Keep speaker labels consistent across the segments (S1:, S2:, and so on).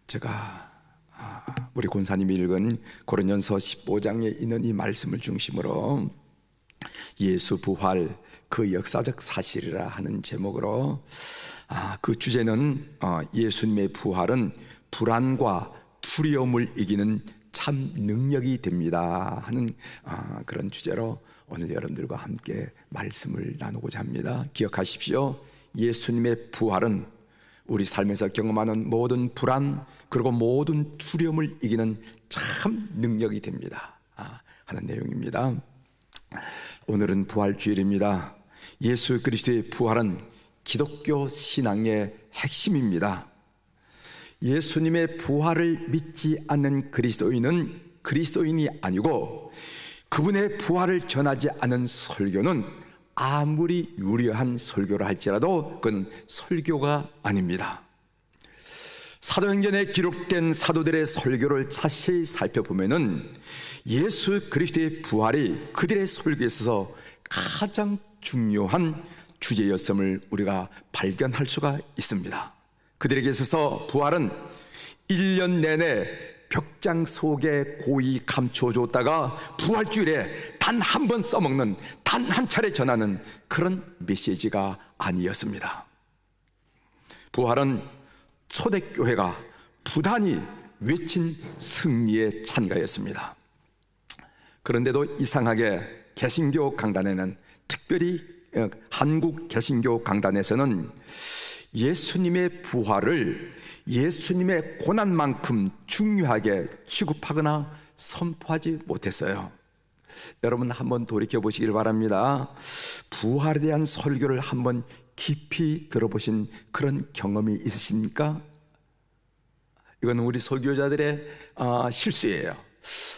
S1: 제가 우리 권사님이 읽은 고린도전서 15장에 있는 이 말씀을 중심으로 예수 부활 그 역사적 사실이라 하는 제목으로 그 주제는 예수님의 부활은 불안과 두려움을 이기는 참 능력이 됩니다 하는 그런 주제로 오늘 여러분들과 함께 말씀을 나누고자 합니다. 기억하십시오. 예수님의 부활은 우리 삶에서 경험하는 모든 불안 그리고 모든 두려움을 이기는 참 능력이 됩니다 하는 내용입니다. 오늘은 부활주일입니다. 예수 그리스도의 부활은 기독교 신앙의 핵심입니다. 예수님의 부활을 믿지 않는 그리스도인은 그리스도인이 아니고, 그분의 부활을 전하지 않은 설교는 아무리 유려한 설교를 할지라도 그건 설교가 아닙니다. 사도행전에 기록된 사도들의 설교를 자세히 살펴보면은 예수 그리스도의 부활이 그들의 설교에 있어서 가장 중요한 주제였음을 우리가 발견할 수가 있습니다. 그들에게 있어서 부활은 1년 내내 벽장 속에 고이 감춰줬다가 부활주일에 단 한 번 써먹는, 단 한 차례 전하는 그런 메시지가 아니었습니다. 부활은 초대교회가 부단히 외친 승리의 찬가였습니다. 그런데도 이상하게 개신교 강단에는, 특별히 한국 개신교 강단에서는 예수님의 부활을 예수님의 고난만큼 중요하게 취급하거나 선포하지 못했어요. 여러분 한번 돌이켜 보시길 바랍니다. 부활에 대한 설교를 한번 깊이 들어보신 그런 경험이 있으십니까? 이건 우리 설교자들의 실수예요.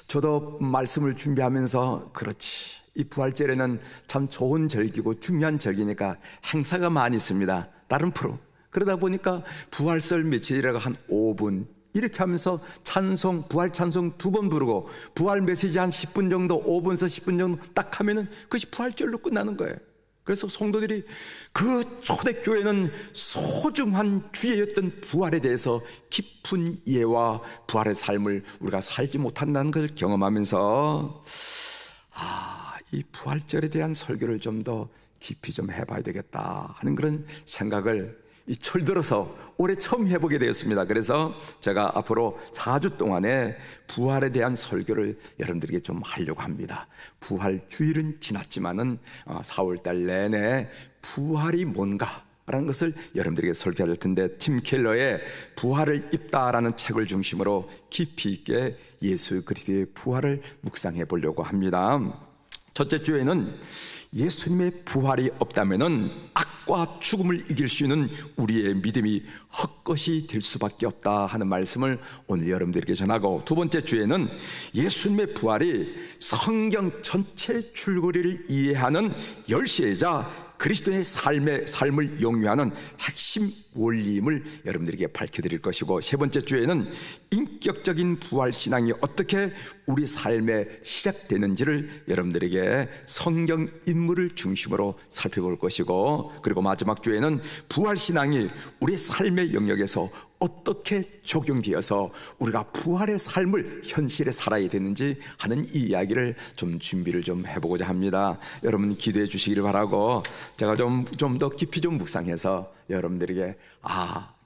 S1: 저도 말씀을 준비하면서 그렇지, 이 부활절에는 참 좋은 절기고 중요한 절기니까 행사가 많이 있습니다. 다른 프로. 그러다 보니까 부활절 메시지라고 한 5분 이렇게 하면서 찬송, 부활 찬송 2번 부르고 부활 메시지 한 10분 정도, 5분에서 10분 정도 딱 하면은 그것이 부활절로 끝나는 거예요. 그래서 성도들이 그 초대교회는 소중한 주제였던 부활에 대해서 깊은 이해와 부활의 삶을 우리가 살지 못한다는 것을 경험하면서 이 부활절에 대한 설교를 좀 더 깊이 좀 해봐야 되겠다 하는 그런 생각을 이 철 들어서 올해 처음 해보게 되었습니다. 그래서 제가 앞으로 4주 동안에 부활에 대한 설교를 여러분들에게 좀 하려고 합니다. 부활주일은 지났지만은 4월달 내내 부활이 뭔가 라는 것을 여러분들에게 설교할 텐데, 팀 켈러의 부활을 입다라는 책을 중심으로 깊이 있게 예수 그리스도의 부활을 묵상해 보려고 합니다. 첫째 주에는 예수님의 부활이 없다면은 악과 죽음을 이길 수 있는 우리의 믿음이 헛것이 될 수밖에 없다 하는 말씀을 오늘 여러분들에게 전하고, 두 번째 주에는 예수님의 부활이 성경 전체 줄거리를 이해하는 열쇠이자 그리스도의 삶을 영위하는 핵심 원리임을 여러분들에게 밝혀드릴 것이고, 세 번째 주에는 인격적인 부활 신앙이 어떻게 우리 삶에 시작되는지를 여러분들에게 성경 인물을 중심으로 살펴볼 것이고, 그리고 마지막 주에는 부활 신앙이 우리 삶의 영역에서 어떻게 적용되어서 우리가 부활의 삶을 현실에 살아야 되는지 하는 이 이야기를 좀 준비를 좀 해보고자 합니다. 여러분 기도해 주시기를 바라고, 제가 좀 더 깊이 좀 묵상해서 여러분들에게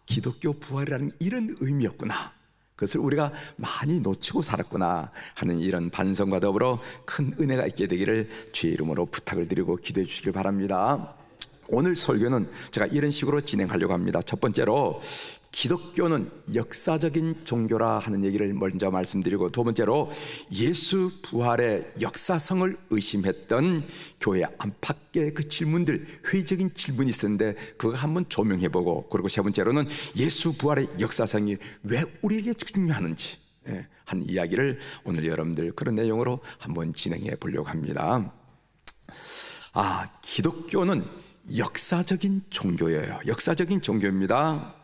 S1: 기독교 부활이라는 이런 의미였구나, 그것을 우리가 많이 놓치고 살았구나 하는 이런 반성과 더불어 큰 은혜가 있게 되기를 주의 이름으로 부탁을 드리고 기도해 주시길 바랍니다. 오늘 설교는 제가 이런 식으로 진행하려고 합니다. 첫 번째로 기독교는 역사적인 종교라 하는 얘기를 먼저 말씀드리고, 두 번째로 예수 부활의 역사성을 의심했던 교회 안팎의 그 질문들, 회의적인 질문이 있었는데 그거 한번 조명해보고, 그리고 세 번째로는 예수 부활의 역사성이 왜 우리에게 중요하는지 한 이야기를 오늘 여러분들 그런 내용으로 한번 진행해 보려고 합니다. 기독교는 역사적인 종교예요. 역사적인 종교입니다.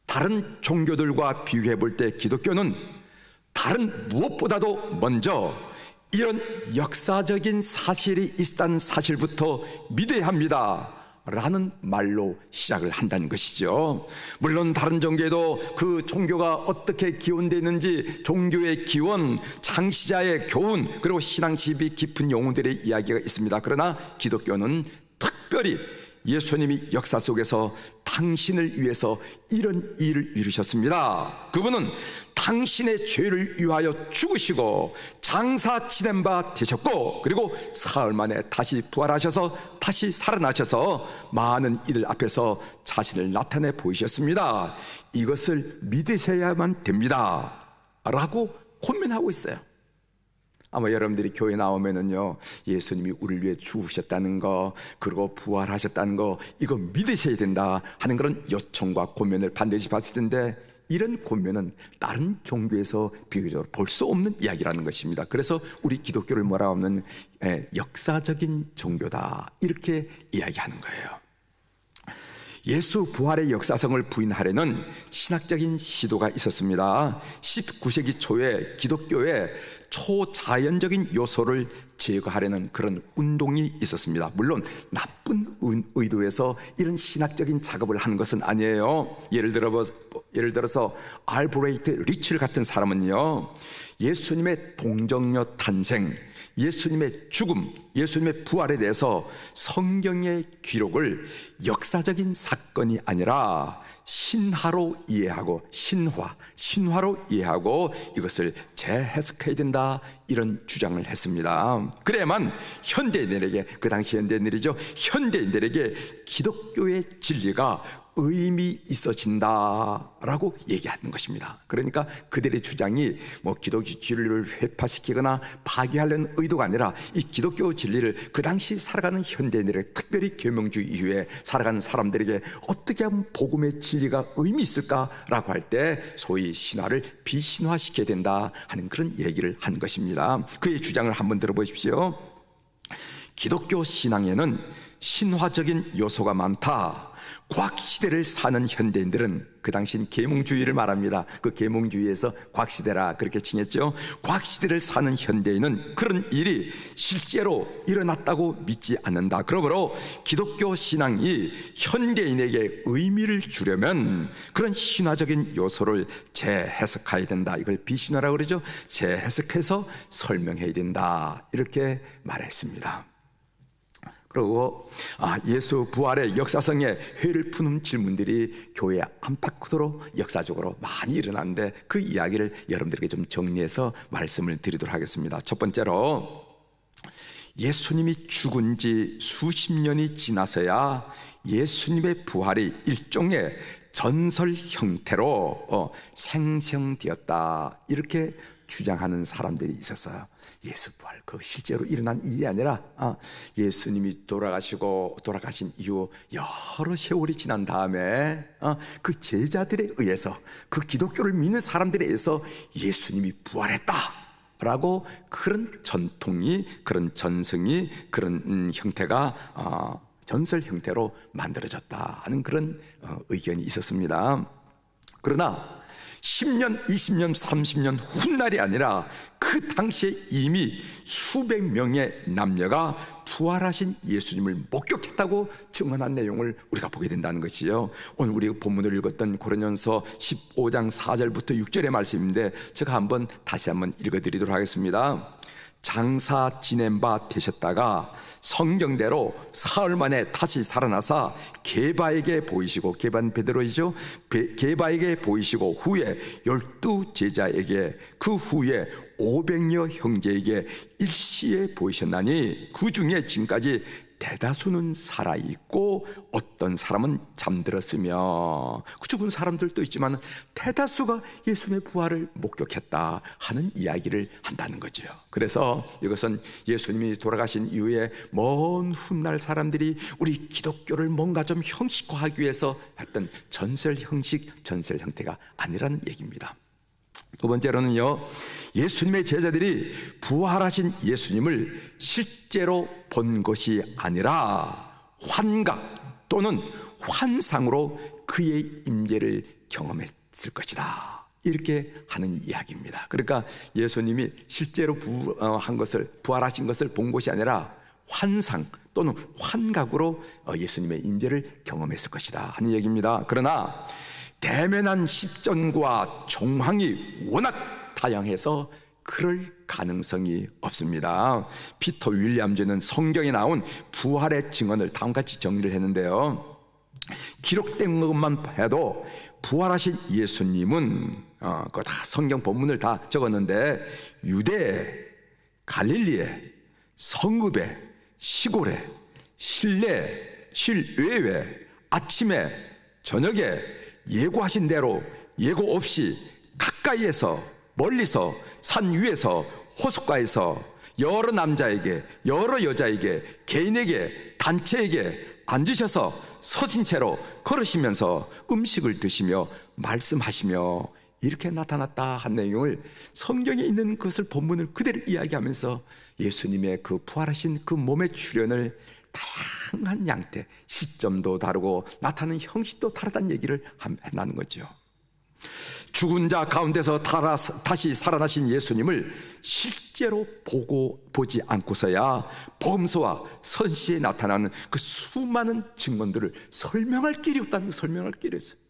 S1: 다른 종교들과 비교해 볼 때 기독교는 다른 무엇보다도 먼저 이런 역사적인 사실이 있다는 사실부터 믿어야 합니다 라는 말로 시작을 한다는 것이죠. 물론 다른 종교에도 그 종교가 어떻게 기원되어 있는지, 종교의 기원, 창시자의 교훈, 그리고 신앙 지식이 깊은 영혼들의 이야기가 있습니다. 그러나 기독교는 특별히 예수님이 역사 속에서 당신을 위해서 이런 일을 이루셨습니다. 그분은 당신의 죄를 위하여 죽으시고 장사 지낸 바 되셨고, 그리고 사흘 만에 다시 부활하셔서 다시 살아나셔서 많은 이들 앞에서 자신을 나타내 보이셨습니다. 이것을 믿으셔야만 됩니다 라고 권면하고 있어요. 아마 여러분들이 교회 나오면은요, 예수님이 우리를 위해 죽으셨다는 거, 그리고 부활하셨다는 거, 이거 믿으셔야 된다 하는 그런 요청과 권면을 반드시 받을 텐데, 이런 권면은 다른 종교에서 비교적으로 볼 수 없는 이야기라는 것입니다. 그래서 우리 기독교를 뭐라고 하면 역사적인 종교다, 이렇게 이야기하는 거예요. 예수 부활의 역사성을 부인하려는 신학적인 시도가 있었습니다. 19세기 초에 기독교에 초자연적인 요소를 제거하려는 그런 운동이 있었습니다. 물론 나쁜 의도에서 이런 신학적인 작업을 하는 것은 아니에요. 예를 들어서 알브레이트 리첼 같은 사람은요, 예수님의 동정녀 탄생, 예수님의 죽음, 예수님의 부활에 대해서 성경의 기록을 역사적인 사건이 아니라 신화로 이해하고, 신화로 이해하고 이것을 재해석해야 된다, 이런 주장을 했습니다. 그래야만 현대인들에게, 그 당시 현대인들이죠, 현대인들에게 기독교의 진리가 의미 있어진다라고 얘기하는 것입니다. 그러니까 그들의 주장이 뭐 기독교 진리를 회파시키거나 파괴하려는 의도가 아니라 이 기독교 진리를 그 당시 살아가는 현대인들에게, 특별히 계명주의 이후에 살아가는 사람들에게 어떻게 하면 복음의 진리가 의미 있을까라고 할 때 소위 신화를 비신화시켜야 된다 하는 그런 얘기를 한 것입니다. 그의 주장을 한번 들어보십시오. 기독교 신앙에는 신화적인 요소가 많다. 과학시대를 사는 현대인들은, 그 당시엔 계몽주의를 말합니다. 그 계몽주의에서 과학시대라 그렇게 칭했죠. 과학시대를 사는 현대인은 그런 일이 실제로 일어났다고 믿지 않는다. 그러므로 기독교 신앙이 현대인에게 의미를 주려면 그런 신화적인 요소를 재해석해야 된다. 이걸 비신화라고 그러죠. 재해석해서 설명해야 된다, 이렇게 말했습니다. 그리고 예수 부활의 역사성에 회를 푸는 질문들이 교회에 안팎으로 역사적으로 많이 일어났는데, 그 이야기를 여러분들에게 좀 정리해서 말씀을 드리도록 하겠습니다. 첫 번째로, 예수님이 죽은 지 수십 년이 지나서야 예수님의 부활이 일종의 전설 형태로 생성되었다, 이렇게 주장하는 사람들이 있었어요. 예수 부활, 그 실제로 일어난 일이 아니라 예수님이 돌아가신 이후 여러 세월이 지난 다음에 그 제자들에 의해서, 그 기독교를 믿는 사람들에 의해서 예수님이 부활했다 라고, 그런 전통이, 그런 전승이, 그런 형태가 전설 형태로 만들어졌다 하는 그런 의견이 있었습니다. 그러나 10년, 20년, 30년 훗날이 아니라 그 당시에 이미 수백 명의 남녀가 부활하신 예수님을 목격했다고 증언한 내용을 우리가 보게 된다는 것이요. 오늘 우리가 본문을 읽었던 고린도전서 15장 4절부터 6절의 말씀인데, 제가 다시 한번 읽어드리도록 하겠습니다. 장사 지낸 바 되셨다가 성경대로 사흘 만에 다시 살아나사 게바에게 보이시고, 게바는 베드로이죠. 게바에게 보이시고 후에 12 제자에게, 그 후에 500여 형제에게 일시에 보이셨나니, 그 중에 지금까지 대다수는 살아있고 어떤 사람은 잠들었으며, 그 죽은 사람들도 있지만 대다수가 예수님의 부활을 목격했다 하는 이야기를 한다는 거죠. 그래서 이것은 예수님이 돌아가신 이후에 먼 훗날 사람들이 우리 기독교를 뭔가 좀 형식화하기 위해서 했던 전설 형식, 전설 형태가 아니라는 얘기입니다. 두 번째로는요, 예수님의 제자들이 부활하신 예수님을 실제로 본 것이 아니라 환각 또는 환상으로 그의 임재를 경험했을 것이다, 이렇게 하는 이야기입니다. 그러니까 예수님이 실제로 부활하신 것을 본 것이 아니라 환상 또는 환각으로 예수님의 임재를 경험했을 것이다 하는 얘기입니다. 그러나 대면한 십전과 정황이 워낙 다양해서 그럴 가능성이 없습니다. 피터 윌리엄즈는 성경에 나온 부활의 증언을 다음같이 정리를 했는데요, 기록된 것만 해도 부활하신 예수님은 그거 다 성경 본문을 다 적었는데 유대에, 갈릴리에, 성읍에, 시골에, 실내, 실외에, 아침에, 저녁에 예고하신 대로 예고 없이 가까이에서, 멀리서, 산 위에서, 호숫가에서 여러 남자에게, 여러 여자에게, 개인에게, 단체에게 앉으셔서 서신 채로 걸으시면서 음식을 드시며 말씀하시며 이렇게 나타났다 한 내용을 성경에 있는 것을 본문을 그대로 이야기하면서 예수님의 그 부활하신 그 몸의 출현을 다양한 양태, 시점도 다르고 나타나는 형식도 다르다는 얘기를 해나는 거죠. 죽은 자 가운데서 다시 살아나신 예수님을 실제로 보지 않고서야 복음서와 선시에 나타나는 그 수많은 증언들을 설명할 길이 없다는 거, 설명할 길이 없어요.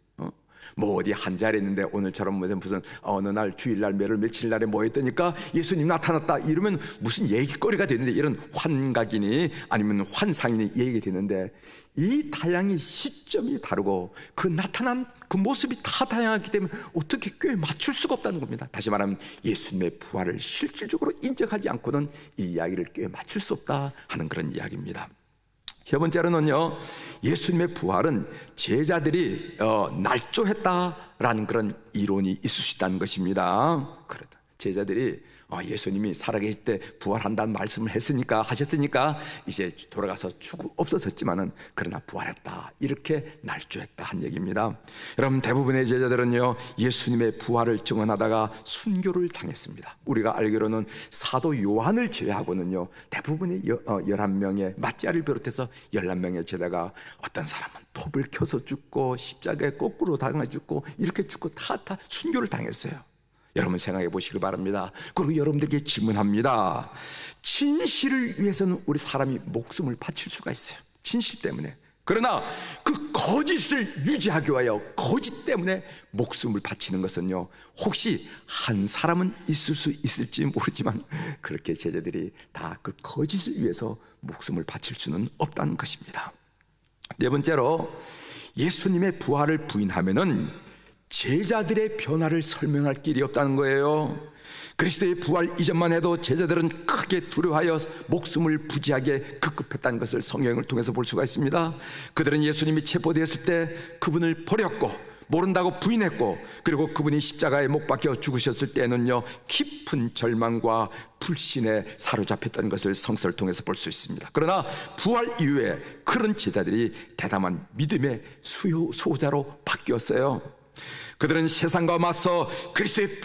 S1: 뭐 어디 한 자리에 있는데 오늘처럼 무슨 어느 날 주일날 며칠 날에 모였다니까 예수님 나타났다 이러면 무슨 얘기거리가 되는데, 이런 환각이니 아니면 환상이니 얘기가 되는데, 이 다양한 시점이 다르고 그 나타난 그 모습이 다 다양하기 때문에 어떻게 꽤 맞출 수가 없다는 겁니다. 다시 말하면 예수님의 부활을 실질적으로 인정하지 않고는 이 이야기를 꽤 맞출 수 없다 하는 그런 이야기입니다. 세 번째로는요, 예수님의 부활은 제자들이 날조했다라는 그런 이론이 있을 수 있다는 것입니다. 그렇다. 제자들이 예수님이 살아계실 때 부활한다는 말씀을 하셨으니까 이제 돌아가서 없어졌지만은 그러나 부활했다, 이렇게 날조했다 한 얘기입니다. 여러분, 대부분의 제자들은요 예수님의 부활을 증언하다가 순교를 당했습니다. 우리가 알기로는 사도 요한을 제외하고는요 대부분의 11명의 마띠아를 비롯해서 11명의 제자가 어떤 사람은 톱을 켜서 죽고 십자가에 거꾸로 당해 죽고 이렇게 죽고 다 순교를 당했어요. 여러분 생각해 보시기 바랍니다. 그리고 여러분들에게 질문합니다. 진실을 위해서는 우리 사람이 목숨을 바칠 수가 있어요, 진실 때문에. 그러나 그 거짓을 유지하기 위하여 거짓 때문에 목숨을 바치는 것은요, 혹시 한 사람은 있을 수 있을지 모르지만 그렇게 제자들이 다 그 거짓을 위해서 목숨을 바칠 수는 없다는 것입니다. 네 번째로, 예수님의 부활을 부인하면은 제자들의 변화를 설명할 길이 없다는 거예요. 그리스도의 부활 이전만 해도 제자들은 크게 두려워하여 목숨을 부지하게 급급했다는 것을 성경을 통해서 볼 수가 있습니다. 그들은 예수님이 체포되었을 때 그분을 버렸고 모른다고 부인했고, 그리고 그분이 십자가에 못 박혀 죽으셨을 때는요 깊은 절망과 불신에 사로잡혔던 것을 성서를 통해서 볼 수 있습니다. 그러나 부활 이후에 그런 제자들이 대담한 믿음의 수호자로 바뀌었어요. 그들은 세상과 맞서 그리스도의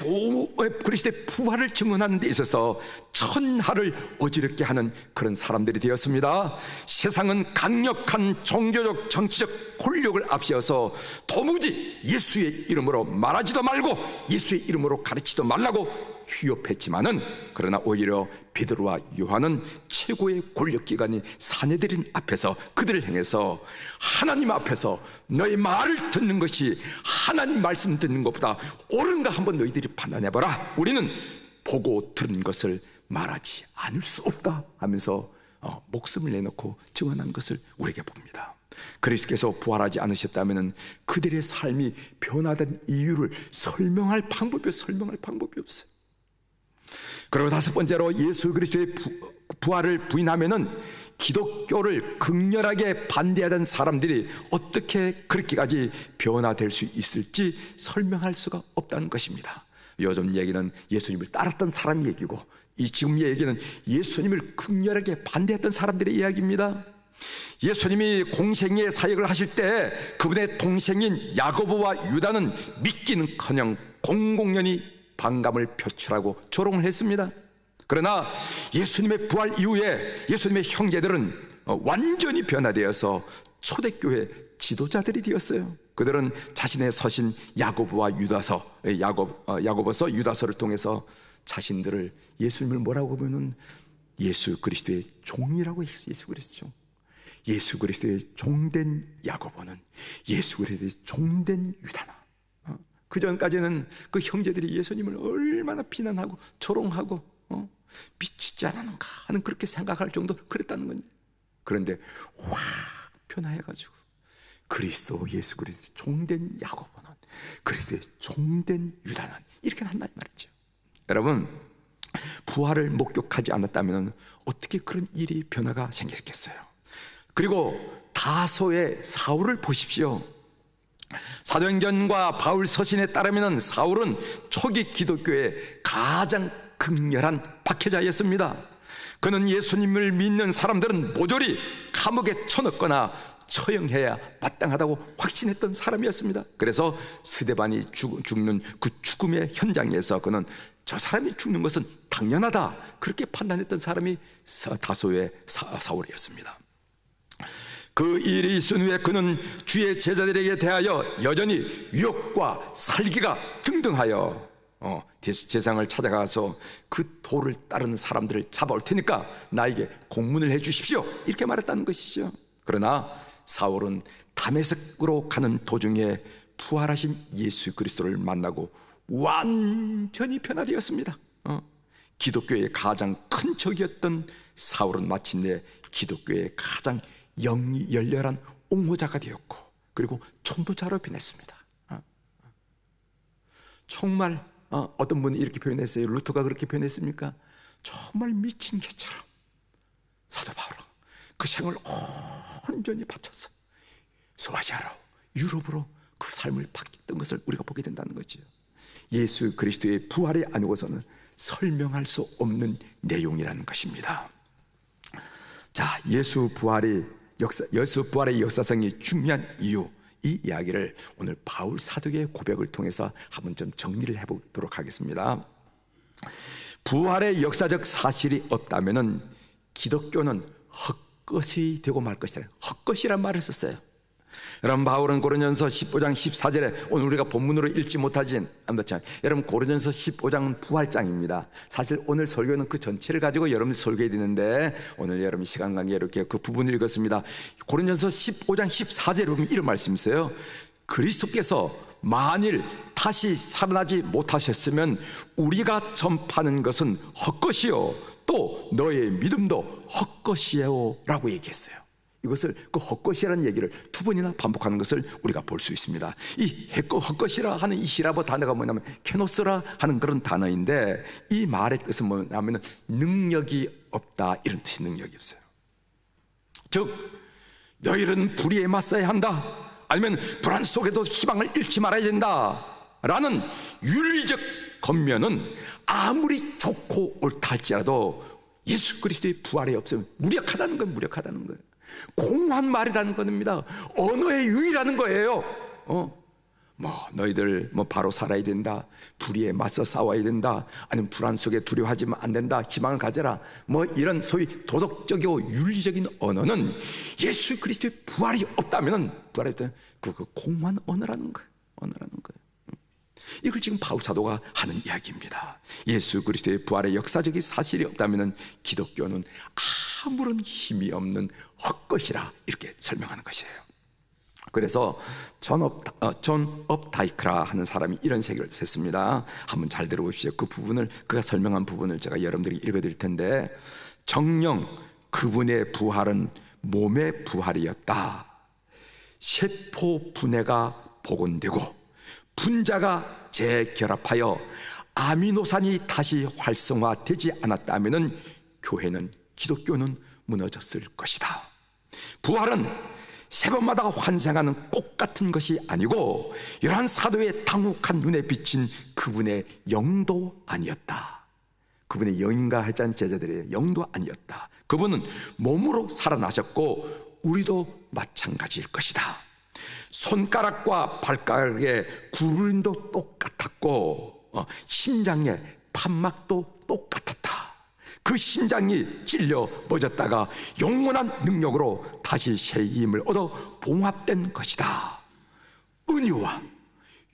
S1: 부활을 증언하는 데 있어서 천하를 어지럽게 하는 그런 사람들이 되었습니다. 세상은 강력한 종교적 정치적 권력을 앞세워서 도무지 예수의 이름으로 말하지도 말고 예수의 이름으로 가르치지도 말라고 위협했지만은, 그러나 오히려 베드로와 요한은 최고의 권력기관인 사내들인 앞에서 그들을 향해서 하나님 앞에서 너희 말을 듣는 것이 하나님 말씀 듣는 것보다 옳은가 한번 너희들이 판단해봐라. 우리는 보고 들은 것을 말하지 않을 수 없다 하면서 목숨을 내놓고 증언한 것을 우리에게 봅니다. 그리스도께서 부활하지 않으셨다면 그들의 삶이 변화된 이유를 설명할 방법이 없어요. 그리고 다섯 번째로, 예수 그리스도의 부활을 부인하면은 기독교를 극렬하게 반대하던 사람들이 어떻게 그렇게까지 변화될 수 있을지 설명할 수가 없다는 것입니다. 요즘 얘기는 예수님을 따랐던 사람 얘기고, 이 지금 얘기는 예수님을 극렬하게 반대했던 사람들의 이야기입니다. 예수님이 공생의 사역을 하실 때 그분의 동생인 야고보와 유다는 믿기는커녕 공공연히 반감을 표출하고 조롱을 했습니다. 그러나 예수님의 부활 이후에 예수님의 형제들은 완전히 변화되어서 초대교회 지도자들이 되었어요. 그들은 자신의 서신 야고보와 야고보서 유다서를 통해서 자신들을 예수님을 뭐라고 보면은 예수 그리스도의 종이라고 했어요. 예수 그리스도 종. 예수 그리스도의 종된 야고보는 예수 그리스도의 종된 유다나. 그 전까지는 그 형제들이 예수님을 얼마나 비난하고 조롱하고 미치지 않았는가 하는 그렇게 생각할 정도 그랬다는 거예요. 그런데 확 변화해가지고 그리스도 예수 그리스도 종된 야고보는 그리스도의 종된 유다는 이렇게 한다는 말이죠. 여러분, 부활을 목격하지 않았다면 어떻게 그런 일이 변화가 생겼겠어요? 그리고 다소의 사울을 보십시오. 사도행전과 바울 서신에 따르면 사울은 초기 기독교의 가장 극렬한 박해자였습니다. 그는 예수님을 믿는 사람들은 모조리 감옥에 쳐넣거나 처형해야 마땅하다고 확신했던 사람이었습니다. 그래서 스데반이 죽는 그 죽음의 현장에서 그는 저 사람이 죽는 것은 당연하다 그렇게 판단했던 사람이 다소의 사울이었습니다. 그 일이 있은 후에 그는 주의 제자들에게 대하여 여전히 유혹과 살기가 등등하여 제상을 찾아가서 그 도를 따르는 사람들을 잡아올 테니까 나에게 공문을 해 주십시오 이렇게 말했다는 것이죠. 그러나 사울은 다메섹으로 가는 도중에 부활하신 예수 그리스도를 만나고 완전히 변화되었습니다. 기독교의 가장 큰 적이었던 사울은 마침내 기독교의 가장 영이 열렬한 옹호자가 되었고 그리고 전도자로 변했습니다. 정말 어떤 분이 이렇게 표현했어요. 루터가 그렇게 표현했습니까? 정말 미친 개처럼 사도 바울은 그 생을 온전히 바쳐서 소아시아로 유럽으로 그 삶을 바뀌었던 것을 우리가 보게 된다는 거죠. 예수 그리스도의 부활이 아니고서는 설명할 수 없는 내용이라는 것입니다. 자, 예수 부활의 역사성이 중요한 이유, 이 이야기를 오늘 바울 사도의 고백을 통해서 한번 좀 정리를 해보도록 하겠습니다. 부활의 역사적 사실이 없다면은 기독교는 헛것이 되고 말 것이다. 헛것이란 말을 썼어요. 여러분, 바울은 고린도전서 15장 14절에 오늘 우리가 본문으로 읽지 못하진 않지만 여러분, 고린도전서 15장은 부활장입니다. 사실 오늘 설교는 그 전체를 가지고 여러분이 설교해야 되는데 오늘 여러분 시간 관계에 이렇게 그 부분을 읽었습니다. 고린도전서 15장 14절에 보면 이런 말씀이 있어요. 그리스도께서 만일 다시 살아나지 못하셨으면 우리가 전파하는 것은 헛것이요 또 너의 믿음도 헛것이요 라고 얘기했어요. 이것을 그 헛것이라는 얘기를 두 번이나 반복하는 것을 우리가 볼 수 있습니다. 이 헛것이라 하는 이 히라보 단어가 뭐냐면 케노스라 하는 그런 단어인데 이 말의 뜻은 뭐냐면 능력이 없다 이런 뜻이 능력이 없어요. 즉 너희는 불의에 맞서야 한다 아니면 불안 속에도 희망을 잃지 말아야 된다 라는 윤리적 겉면은 아무리 좋고 옳다 할지라도 예수 그리스도의 부활이 없으면 무력하다는 건 무력하다는 거예요. 공허한 말이라는 겁니다. 언어의 유의라는 거예요. 너희들 바로 살아야 된다. 불의에 맞서 싸워야 된다. 아니면 불안 속에 두려워하지면 안 된다. 희망을 가져라. 이런 소위 도덕적이고 윤리적인 언어는 예수 그리스도의 부활이 없다면 부활이 없다면 그 공허한 언어라는 거예요. 이걸 지금 바울 사도가 하는 이야기입니다. 예수 그리스도의 부활의 역사적인 사실이 없다면 기독교는 아무런 힘이 없는 헛것이라 이렇게 설명하는 것이에요. 그래서 존 업다이크라 하는 사람이 이런 책을 썼습니다. 한번 잘 들어보십시오. 그 부분을 그가 설명한 부분을 제가 여러분들이 읽어드릴 텐데, 정녕 그분의 부활은 몸의 부활이었다. 세포 분해가 복원되고 분자가 재결합하여 아미노산이 다시 활성화되지 않았다면 교회는 기독교는 무너졌을 것이다. 부활은 세 번마다 환생하는 꽃 같은 것이 아니고 11사도의 당혹한 눈에 비친 그분의 영도 아니었다. 그분의 영인가 했잖아요. 제자들의 영도 아니었다. 그분은 몸으로 살아나셨고 우리도 마찬가지일 것이다. 손가락과 발가락의 구부림도 똑같았고 심장의 판막도 똑같았다. 그 심장이 찔려 멎었다가 영원한 능력으로 다시 새 힘을 얻어 봉합된 것이다. 은유와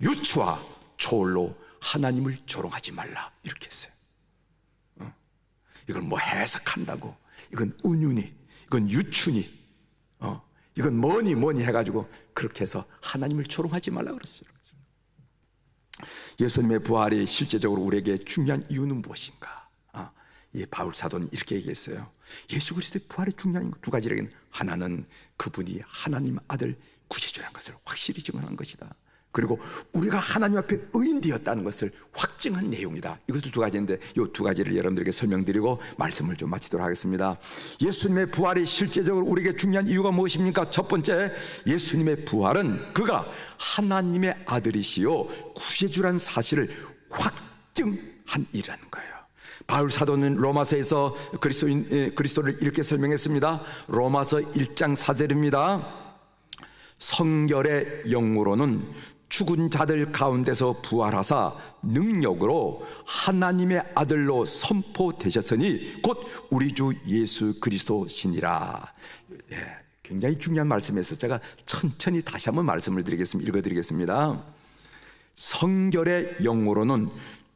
S1: 유추와 초월로 하나님을 조롱하지 말라 이렇게 했어요. 이걸 뭐 해석한다고, 이건 은유니, 이건 유추니, 이건 뭐니 해가지고 그렇게 해서 하나님을 조롱하지 말라고 그랬어요. 예수님의 부활이 실제적으로 우리에게 중요한 이유는 무엇인가? 이 바울 사도는 이렇게 얘기했어요. 예수 그리스도의 부활의 중요한 두 가지라는, 하나는 그분이 하나님 아들 구세주라는 것을 확실히 증언한 것이다. 그리고 우리가 하나님 앞에 의인 되었다는 것을 확증한 내용이다. 이것도 두 가지인데 이 두 가지를 여러분들에게 설명드리고 말씀을 좀 마치도록 하겠습니다. 예수님의 부활이 실제적으로 우리에게 중요한 이유가 무엇입니까? 첫 번째, 예수님의 부활은 그가 하나님의 아들이시요 구세주라는 사실을 확증한 일이라는 거예요. 바울 사도는 로마서에서 그리스도를 이렇게 설명했습니다. 로마서 1장 4절입니다. 성결의 영으로는 죽은 자들 가운데서 부활하사 능력으로 하나님의 아들로 선포되셨으니 곧 우리 주 예수 그리스도시니라. 굉장히 중요한 말씀에서 제가 천천히 다시 한번 말씀을 드리겠습니다. 읽어드리겠습니다. 성결의 영으로는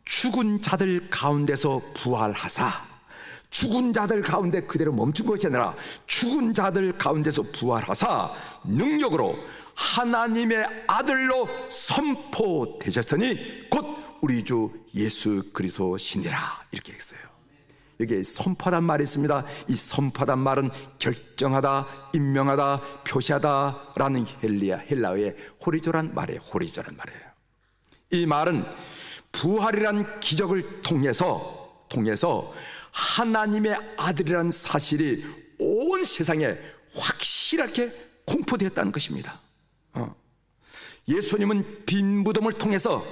S1: 죽은 자들 가운데서 부활하사, 죽은 자들 가운데 그대로 멈춘 것이 아니라 죽은 자들 가운데서 부활하사 능력으로 하나님의 아들로 선포되셨으니 곧 우리 주 예수 그리스도시니라. 이렇게 했어요. 여기에 선포하단 말이 있습니다. 이 선포하단 말은 결정하다, 임명하다, 표시하다 라는 헬라어의 호리조란 말이에요. 호리조란 말이에요. 이 말은 부활이란 기적을 통해서 하나님의 아들이라는 사실이 온 세상에 확실하게 공포되었다는 것입니다. 예수님은 빈 무덤을 통해서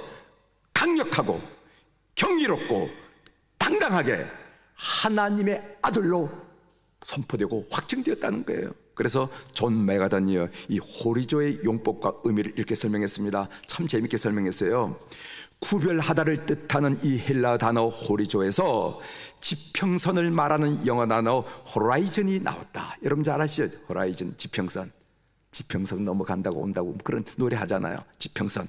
S1: 강력하고 경이롭고 당당하게 하나님의 아들로 선포되고 확증되었다는 거예요. 그래서 존 메가던이요, 이 호리조의 용법과 의미를 이렇게 설명했습니다. 참 재밌게 설명했어요. 구별하다를 뜻하는 이 헬라 단어 호리조에서 지평선을 말하는 영어 단어 호라이즌이 나왔다. 여러분 잘 아시죠? 호라이즌, 지평선. 지평선 넘어간다고 온다고 그런 노래 하잖아요. 지평선.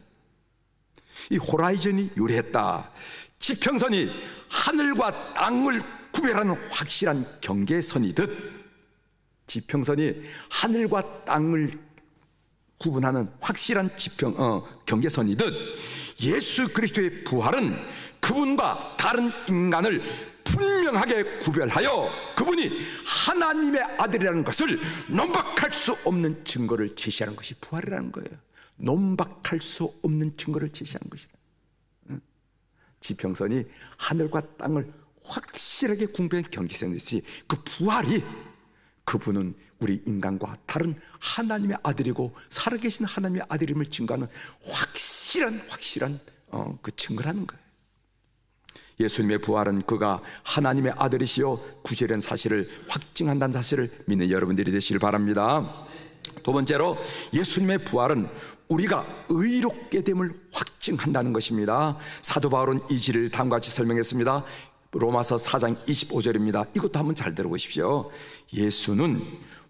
S1: 이 호라이즌이 유래했다. 지평선이 하늘과 땅을 구별하는 확실한 경계선이듯, 지평선이 하늘과 땅을 구분하는 확실한 경계선이듯, 예수 그리스도의 부활은 그분과 다른 인간을 분명하게 구별하여 그분이 하나님의 아들이라는 것을 논박할 수 없는 증거를 제시하는 것이 부활이라는 거예요. 논박할 수 없는 증거를 제시하는 것이다. 지평선이 하늘과 땅을 확실하게 구분한 경계선이듯이 그 부활이, 그분은 우리 인간과 다른 하나님의 아들이고 살아계신 하나님의 아들임을 증거하는 확실한 그 증거라는 거예요. 예수님의 부활은 그가 하나님의 아들이시요 구세주라는 사실을 확증한다는 사실을 믿는 여러분들이 되시길 바랍니다. 두 번째로, 예수님의 부활은 우리가 의롭게 됨을 확증한다는 것입니다. 사도 바울은 이 진리를 다음과 같이 설명했습니다. 로마서 4장 25절입니다. 이것도 한번 잘 들어보십시오. 예수는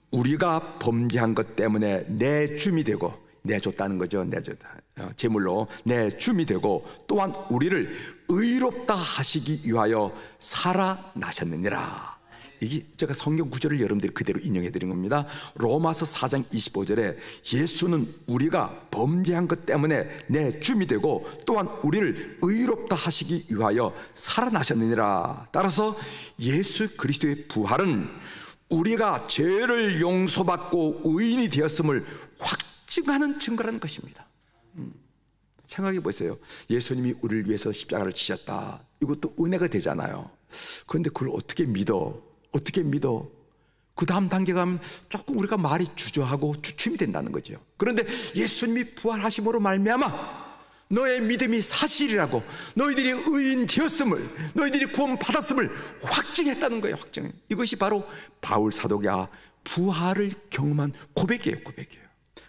S1: 우리가 범죄한 것 때문에 내줌이 되고, 내줬다는 거죠. 내줬다. 제물로 내줌이 되고, 또한 우리를 의롭다 하시기 위하여 살아나셨느니라. 이게 제가 성경 구절을 여러분들이 그대로 인용해 드린 겁니다. 로마서 4장 25절에 예수는 우리가 범죄한 것 때문에 내줌이 되고 또한 우리를 의롭다 하시기 위하여 살아나셨느니라. 따라서 예수 그리스도의 부활은 우리가 죄를 용서받고 의인이 되었음을 확증하는 증거라는 것입니다. 생각해 보세요. 예수님이 우리를 위해서 십자가를 지셨다. 이것도 은혜가 되잖아요. 그런데 그걸 어떻게 믿어? 그 다음 단계 가면 조금 우리가 말이 주저하고 주춤이 된다는 거죠. 그런데 예수님이 부활하심으로 말미암아 너의 믿음이 사실이라고, 너희들이 의인 되었음을, 너희들이 구원받았음을 확증했다는 거예요. 확증해. 이것이 바로 바울 사도가 부활을 경험한 고백이에요.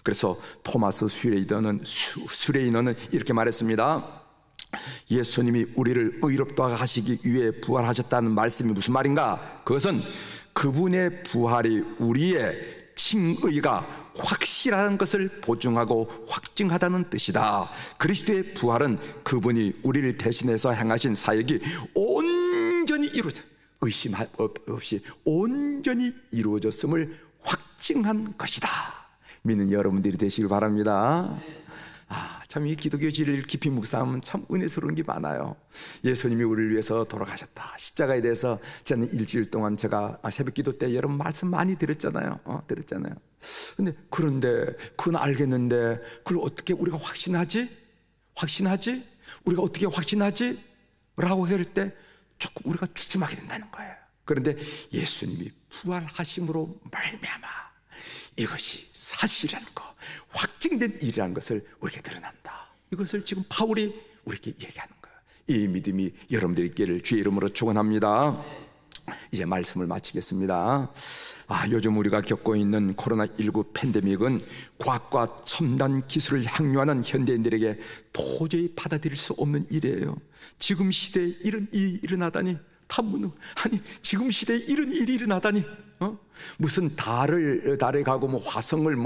S1: 그래서 토마스 수레이너는 이렇게 말했습니다. 예수님이 우리를 의롭다 하시기 위해 부활하셨다는 말씀이 무슨 말인가? 그것은 그분의 부활이 우리의 칭의가 확실한 것을 보증하고 확증하다는 뜻이다. 그리스도의 부활은 그분이 우리를 대신해서 행하신 사역이 온전히 이루어져 의심 없이 온전히 이루어졌음을 확증한 것이다. 믿는 여러분들이 되시길 바랍니다. 참 이 기독교 진리를 깊이 묵상하면 참 은혜스러운 게 많아요. 예수님이 우리를 위해서 돌아가셨다. 십자가에 대해서 저는 일주일 동안 제가 새벽 기도 때 여러분 말씀 많이 드렸잖아요. 그런데 그건 알겠는데 그걸 어떻게 우리가 확신하지? 우리가 어떻게 확신하지? 라고 할 때 조금 우리가 주춤하게 된다는 거예요. 그런데 예수님이 부활하심으로 말미암아 이것이 사실이라는 거, 확증된 일이라는 것을 우리에게 드러난다. 이것을 지금 바울이 우리에게 얘기하는 거예요. 이 믿음이 여러분들이 있기를 주의 이름으로 축원합니다. 이제 말씀을 마치겠습니다. 요즘 우리가 겪고 있는 코로나19 팬데믹은 과학과 첨단 기술을 향유하는 현대인들에게 도저히 받아들일 수 없는 일이에요. 지금 시대에 이런 일이 일어나다니, 지금 시대에 이런 일이 일어나다니, 무슨 달에 가고 화성을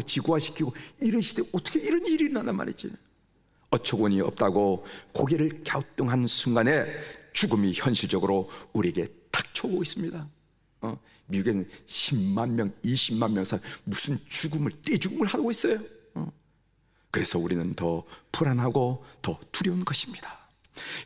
S1: 지구화시키고 이런 시대에 어떻게 이런 일이 일어나단 말이지. 어처구니 없다고 고개를 갸우뚱한 순간에 죽음이 현실적으로 우리에게 닥쳐오고 있습니다. 미국에는 10만 명, 20만 명 무슨 떼죽음을 하고 있어요. 그래서 우리는 더 불안하고 더 두려운 것입니다.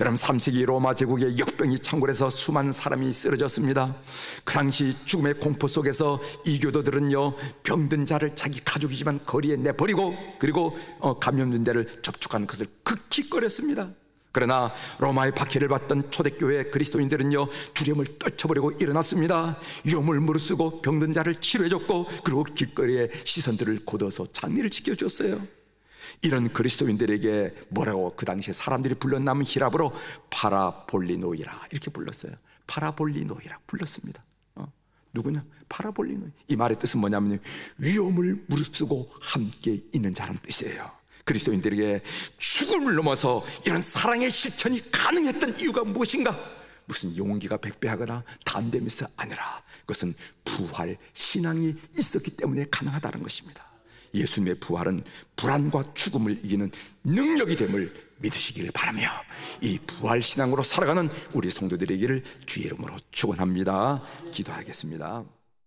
S1: 여러분, 3세기 로마 제국의 역병이 창궐해서 수많은 사람이 쓰러졌습니다. 그 당시 죽음의 공포 속에서 이교도들은요, 병든 자를 자기 가족이지만 거리에 내버리고, 그리고 감염된 자를 접촉하는 것을 극히 꺼렸습니다. 그러나 로마의 박해를 받던 초대교회 그리스도인들은요, 두려움을 떨쳐버리고 일어났습니다. 위험을 무릅쓰고 병든 자를 치료해줬고, 그리고 길거리에 시선들을 걷어서 장례를 지켜줬어요. 이런 그리스도인들에게 뭐라고 그 당시에 사람들이 불렀냐면 히랍어로 파라볼리노이라 이렇게 불렀어요. 파라볼리노이라 불렀습니다. 누구냐? 파라볼리노이. 이 말의 뜻은 뭐냐면 위험을 무릅쓰고 함께 있는 자라는 뜻이에요. 그리스도인들에게 죽음을 넘어서 이런 사랑의 실천이 가능했던 이유가 무엇인가? 무슨 용기가 백배하거나 담대면서 아니라 그것은 부활 신앙이 있었기 때문에 가능하다는 것입니다. 예수님의 부활은 불안과 죽음을 이기는 능력이 됨을 믿으시기를 바라며 이 부활 신앙으로 살아가는 우리 성도들에게를 주의 이름으로 축원합니다. 기도하겠습니다.